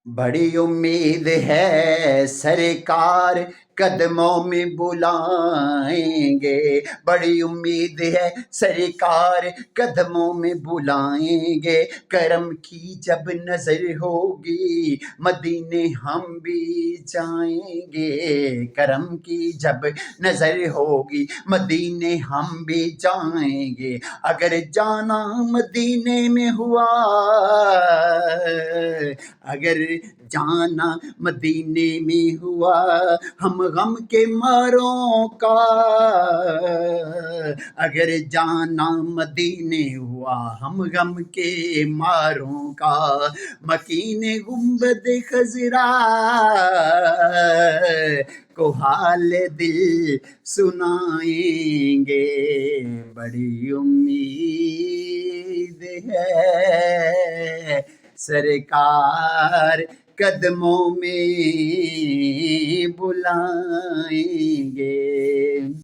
बड़ी उम्मीद है सरकार कदमों में बुलाएंगे। बड़ी उम्मीद है सरकार कदमों में बुलाएंगे। करम की जब नजर होगी मदीने हम भी जाएंगे। करम की जब नजर होगी मदीने हम भी जाएंगे। अगर जाना मदीने में हुआ, अगर जाना मदीने में हुआ हम गम के मारों का, अगर जाना मदीने हुआ हम गम के मारों का, मकीने गुंबद खजरा को हाल दिल सुनाएंगे। बड़ी उम्मीद है सरकार कदमों में बुलाएंगे।